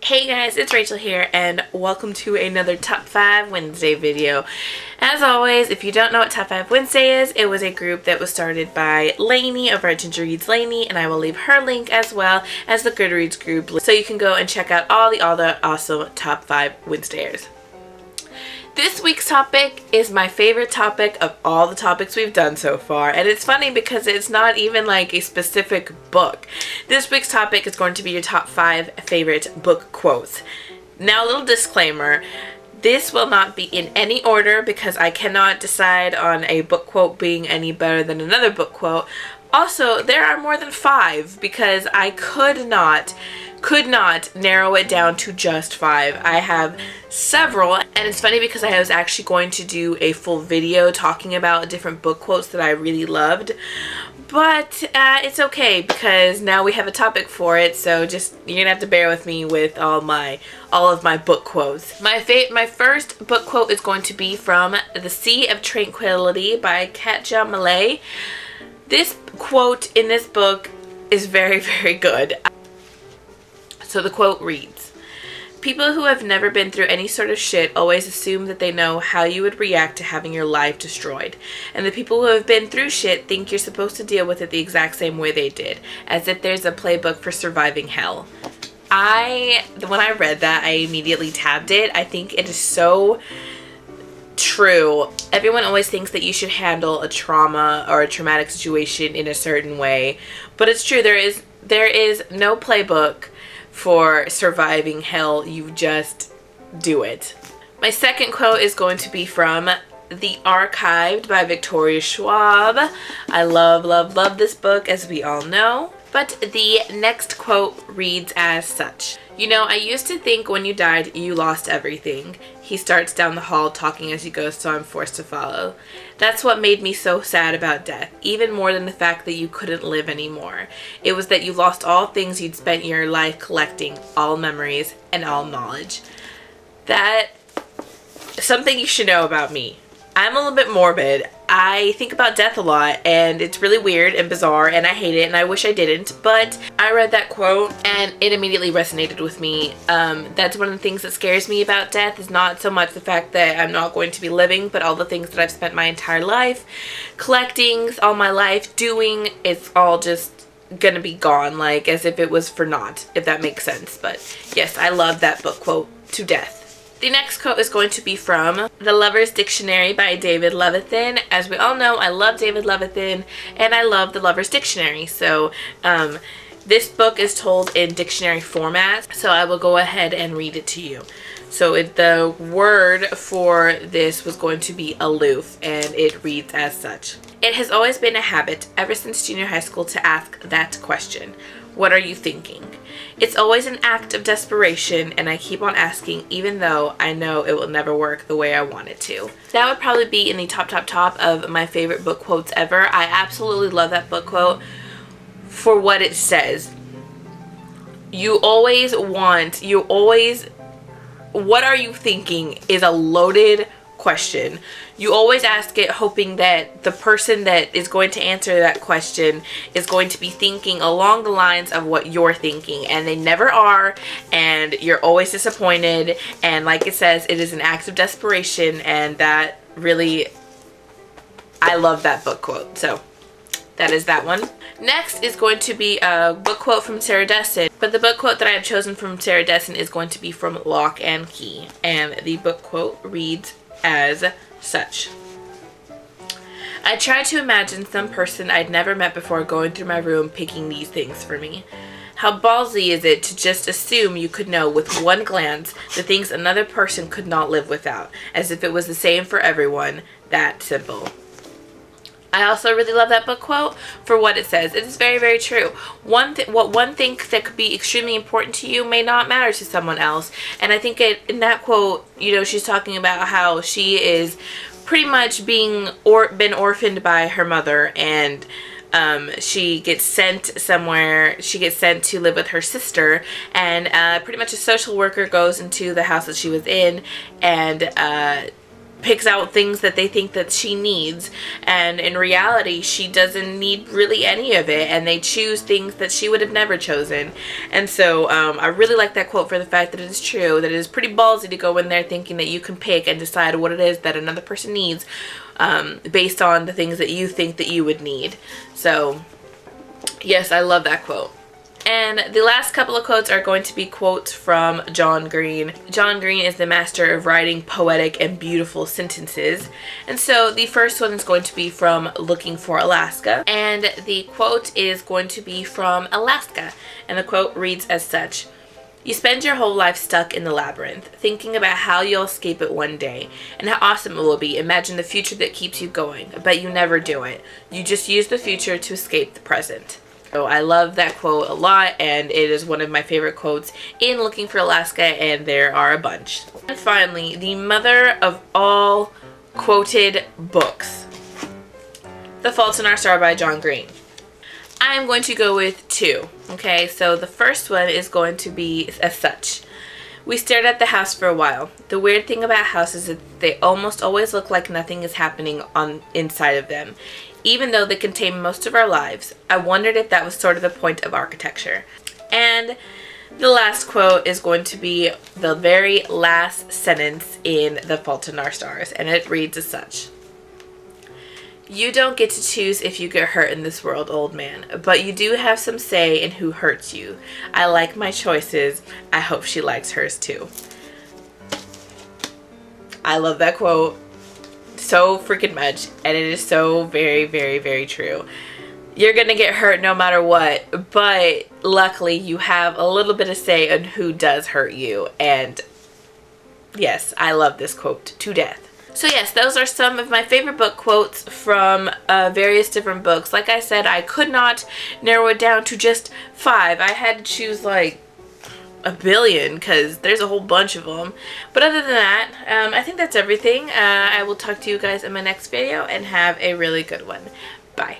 Hey guys, it's Rachel here and welcome to another Top 5 Wednesday video. As always, if you don't know what Top 5 Wednesday is, it was a group that was started by Lainey over at Ginger Reads Lainey, and I will leave her link as well as the Goodreads group so you can go and check out all the other awesome Top 5 Wednesdayers. This week's topic is my favorite topic of all the topics we've done so far, and it's funny because it's not even like a specific book. This week's topic is going to be your top 5 favorite book quotes. Now, a little disclaimer, this will not be in any order because I cannot decide on a book quote being any better than another book quote. Also, there are more than 5 because I could not narrow it down to just 5. I have several, and it's funny because I was actually going to do a full video talking about different book quotes that I really loved, but it's okay because now we have a topic for it, so just you're gonna have to bear with me with all of my book quotes. My first book quote is going to be from The Sea of Tranquility by Katja Malay. This quote in this book is very, very good. So the quote reads, "People who have never been through any sort of shit always assume that they know how you would react to having your life destroyed. And the people who have been through shit think you're supposed to deal with it the exact same way they did, as if there's a playbook for surviving hell." When I read that, I immediately tabbed it. I think it is so true. Everyone always thinks that you should handle a trauma or a traumatic situation in a certain way, but it's true. There is no playbook for surviving hell. You just do it. My second quote is going to be from The Archived by Victoria Schwab. I love this book, as we all know. But the next quote reads as such. "You know, I used to think when you died, you lost everything. He starts down the hall talking as he goes, so I'm forced to follow. That's what made me so sad about death, even more than the fact that you couldn't live anymore. It was that you lost all things you'd spent your life collecting, all memories and all knowledge." That is something you should know about me. I'm a little bit morbid. I think about death a lot, and it's really weird and bizarre, and I hate it, and I wish I didn't, but I read that quote and it immediately resonated with me. That's one of the things that scares me about death, is not so much the fact that I'm not going to be living, but all the things that I've spent my entire life collecting, all my life doing, it's all just gonna be gone, like as if it was for naught, if that makes sense. But yes, I love that book quote to death. The next quote is going to be from The Lover's Dictionary by David Levithan. As we all know, I love David Levithan and I love The Lover's Dictionary. So this book is told in dictionary format, so I will go ahead and read it to you. So the word for this was going to be aloof, and it reads as such. "It has always been a habit, ever since junior high school, to ask that question. What are you thinking? It's always an act of desperation, and I keep on asking even though I know it will never work the way I want it to." That would probably be in the top of my favorite book quotes ever. I absolutely love that book quote for what it says. What are you thinking is a loaded question. You always ask it hoping that the person that is going to answer that question is going to be thinking along the lines of what you're thinking, and they never are, and you're always disappointed. And like it says, it is an act of desperation, and that really, I love that book quote. So that is that one. Next is going to be a book quote from Sarah Dessen, but the book quote that I have chosen from Sarah Dessen is going to be from Lock and Key, and the book quote reads as such. "I tried to imagine some person I'd never met before going through my room picking these things for me. How ballsy is it to just assume you could know with one glance the things another person could not live without, as if it was the same for everyone, that simple." I also really love that book quote for what it says. It is very, very true. One thing that could be extremely important to you may not matter to someone else. And I think in that quote, you know, she's talking about how she is pretty much been orphaned by her mother, and she gets sent somewhere. She gets sent to live with her sister, and pretty much a social worker goes into the house that she was in and picks out things that they think that she needs, and in reality she doesn't need really any of it, and they choose things that she would have never chosen. And so I really like that quote for the fact that it is true, that it is pretty ballsy to go in there thinking that you can pick and decide what it is that another person needs based on the things that you think that you would need. So yes, I love that quote. And the last couple of quotes are going to be quotes from John Green. John Green is the master of writing poetic and beautiful sentences. And so the first one is going to be from Looking for Alaska. And the quote is going to be from Alaska. And the quote reads as such: "You spend your whole life stuck in the labyrinth, thinking about how you'll escape it one day, and how awesome it will be. Imagine the future that keeps you going, but you never do it. You just use the future to escape the present." So I love that quote a lot, and it is one of my favorite quotes in Looking for Alaska, and there are a bunch. And finally, the mother of all quoted books, The Fault in Our Star by John Green. I'm going to go with two. Okay, so the first one is going to be as such: "We stared at the house for a while. The weird thing about houses is that they almost always look like nothing is happening on inside of them. Even though they contain most of our lives, I wondered if that was sort of the point of architecture." And the last quote is going to be the very last sentence in The Fault in Our Stars, and it reads as such: "You don't get to choose if you get hurt in this world, old man, but you do have some say in who hurts you. I like my choices. I hope she likes hers too." I love that quote so freaking much, and it is so very, very, very true. You're gonna get hurt no matter what, but luckily you have a little bit of say on who does hurt you. And yes, I love this quote to death. So yes, those are some of my favorite book quotes from various different books. Like I said, I could not narrow it down to just 5. I had to choose like a billion because there's a whole bunch of them. But other than that, I think that's everything. I will talk to you guys in my next video, and have a really good one. Bye.